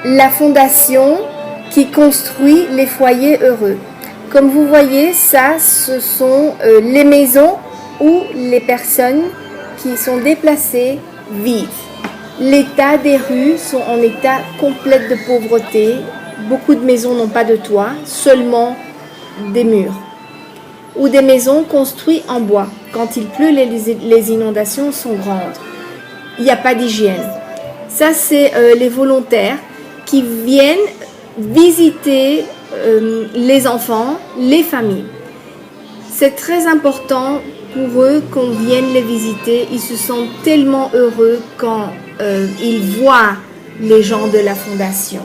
la fondation qui construit les foyers heureux. Comme vous voyez, ça, ce sont les maisons où les personnes qui sont déplacées vivent. L'état des rues sont en état complet de pauvreté. Beaucoup de maisons n'ont pas de toit, seulement des murs. Ou des maisons construites en bois. Quand il pleut, les inondations sont grandes. Il n'y a pas d'hygiène. Ça, c'est les volontaires qui viennent visiter les enfants, les familles. C'est très important pour eux qu'on vienne les visiter. Ils se sentent tellement heureux quand ils voient les gens de la fondation.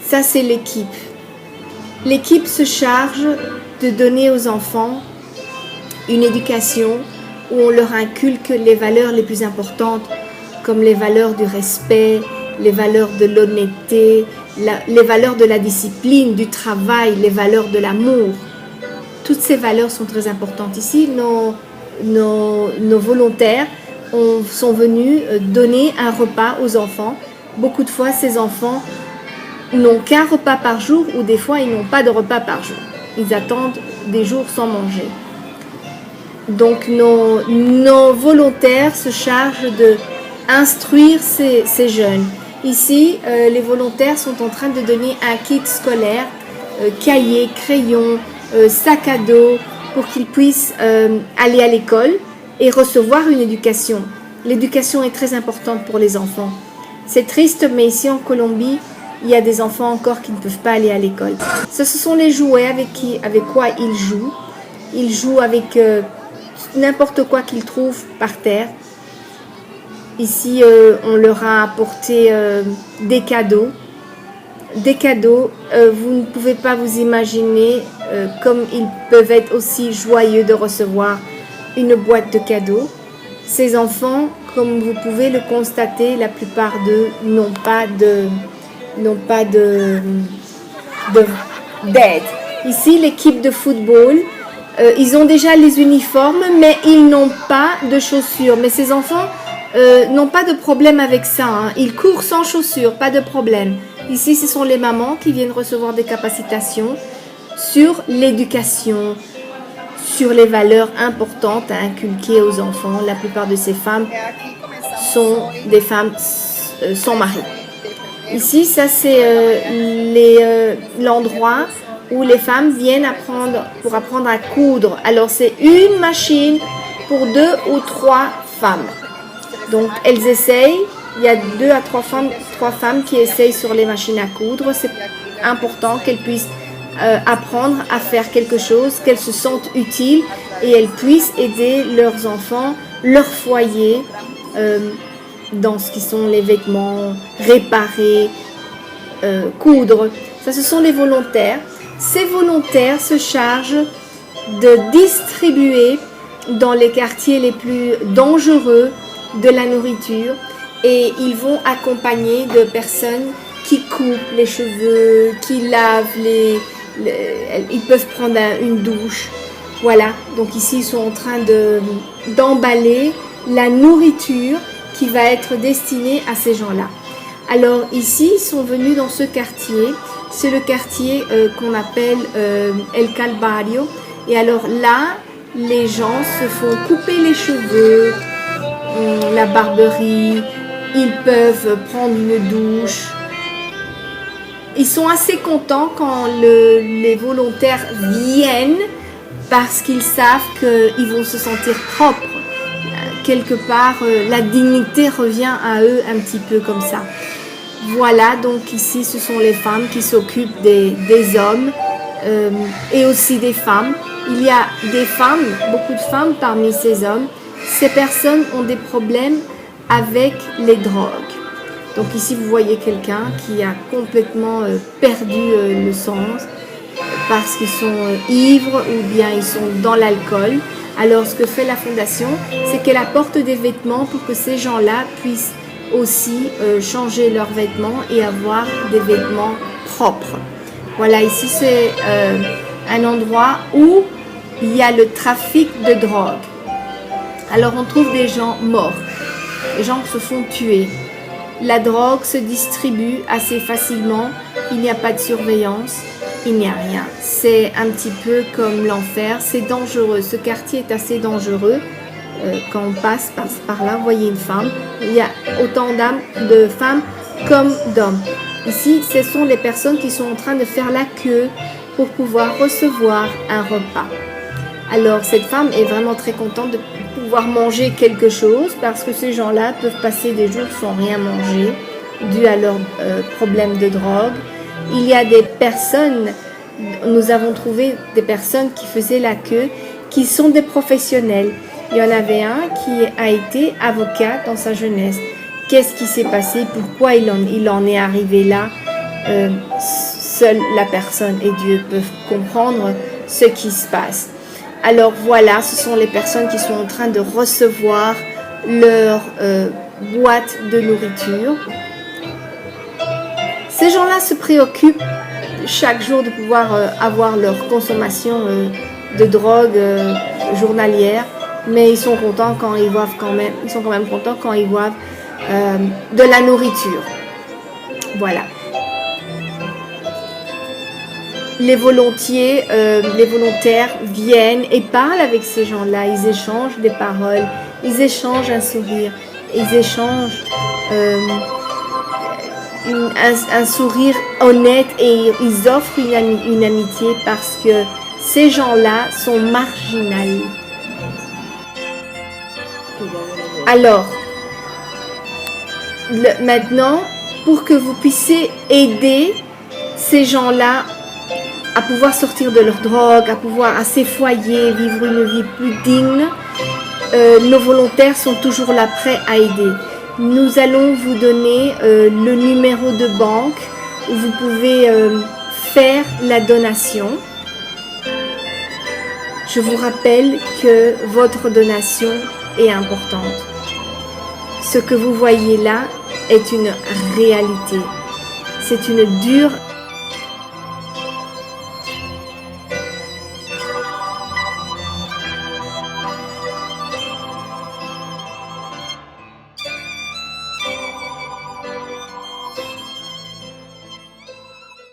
Ça, c'est l'équipe. L'équipe se charge de donner aux enfants une éducation où on leur inculque les valeurs les plus importantes, comme les valeurs du respect, les valeurs de l'honnêteté, les valeurs de la discipline, du travail, les valeurs de l'amour. Toutes ces valeurs sont très importantes. Ici, nos volontaires sont venus donner un repas aux enfants. Beaucoup de fois, ces enfants n'ont qu'un repas par jour ou des fois, ils n'ont pas de repas par jour. Ils attendent des jours sans manger. Donc, nos volontaires se chargent d'instruire ces jeunes. Ici, les volontaires sont en train de donner un kit scolaire, cahiers, crayons, sac à dos, pour qu'ils puissent aller à l'école et recevoir une éducation. L'éducation est très importante pour les enfants. C'est triste, mais ici en Colombie, il y a des enfants encore qui ne peuvent pas aller à l'école. Ce sont les jouets avec quoi ils jouent. Ils jouent avec n'importe quoi qu'ils trouvent par terre. Ici, on leur a apporté des cadeaux. Des cadeaux, vous ne pouvez pas vous imaginer comme ils peuvent être aussi joyeux de recevoir une boîte de cadeaux. Ces enfants, comme vous pouvez le constater, la plupart d'eux n'ont pas d'aide. Ici, l'équipe de football, ils ont déjà les uniformes, mais ils n'ont pas de chaussures. Mais ces enfants n'ont pas de problème avec ça. Hein. Ils courent sans chaussures, pas de problème. Ici, ce sont les mamans qui viennent recevoir des capacitations sur l'éducation, sur les valeurs importantes à inculquer aux enfants. La plupart de ces femmes sont des femmes sans mari. Ici, ça c'est l'endroit où les femmes viennent pour apprendre à coudre. Alors, c'est une machine pour 2 ou 3 femmes. Donc, elles essayent. Il y a 2 à 3 femmes qui essayent sur les machines à coudre. C'est important qu'elles puissent apprendre à faire quelque chose, qu'elles se sentent utiles et elles puissent aider leurs enfants, leur foyer, dans ce qui sont les vêtements, réparer, coudre. Ça, ce sont les volontaires. Ces volontaires se chargent de distribuer dans les quartiers les plus dangereux de la nourriture et ils vont accompagner de personnes qui coupent les cheveux, qui lavent ils peuvent prendre une douche. Voilà, donc ici ils sont en train d'emballer la nourriture qui va être destinée à ces gens-là. Alors ici, ils sont venus dans ce quartier. C'est le quartier qu'on appelle El Calvario. Et alors là, les gens se font couper les cheveux, la barberie, ils peuvent prendre une douche. Ils sont assez contents quand les volontaires viennent parce qu'ils savent qu'ils vont se sentir propres. Quelque part, la dignité revient à eux un petit peu comme ça. Voilà, donc ici, ce sont les femmes qui s'occupent des hommes et aussi des femmes. Il y a des femmes, beaucoup de femmes parmi ces hommes. Ces personnes ont des problèmes avec les drogues. Donc ici, vous voyez quelqu'un qui a complètement perdu le sens parce qu'ils sont ivres ou bien ils sont dans l'alcool. Alors, ce que fait la fondation, c'est qu'elle apporte des vêtements pour que ces gens-là puissent aussi changer leurs vêtements et avoir des vêtements propres. Voilà, ici, c'est un endroit où il y a le trafic de drogue. Alors, on trouve des gens morts, des gens qui se font tuer. La drogue se distribue assez facilement, il n'y a pas de surveillance, il n'y a rien. C'est un petit peu comme l'enfer, c'est dangereux. Ce quartier est assez dangereux. Quand on passe par là, vous voyez une femme, il y a autant de femmes comme d'hommes. Ici, ce sont les personnes qui sont en train de faire la queue pour pouvoir recevoir un repas. Alors, cette femme est vraiment très contente de pouvoir manger quelque chose parce que ces gens-là peuvent passer des jours sans rien manger dû à leur problème de drogue. Il y a des personnes, nous avons trouvé des personnes qui faisaient la queue, qui sont des professionnels. Il y en avait un qui a été avocat dans sa jeunesse. Qu'est-ce qui s'est passé? Pourquoi il en est arrivé là? Seule la personne et Dieu peuvent comprendre ce qui se passe. Alors voilà, ce sont les personnes qui sont en train de recevoir leur boîte de nourriture. Ces gens-là se préoccupent chaque jour de pouvoir avoir leur consommation de drogue journalière, mais ils sont contents quand ils voient ils sont quand même contents quand ils voient de la nourriture. Voilà. Les volontaires viennent et parlent avec ces gens-là. Ils échangent des paroles, ils échangent un sourire, ils échangent un sourire honnête et ils offrent une amitié parce que ces gens-là sont marginaux. Alors, maintenant, pour que vous puissiez aider ces gens-là à pouvoir sortir de leur drogue, à pouvoir à ces foyers vivre une vie plus digne, nos volontaires sont toujours là prêts à aider. Nous allons vous donner le numéro de banque où vous pouvez faire la donation. Je vous rappelle que votre donation est importante. Ce que vous voyez là est une réalité. C'est une dure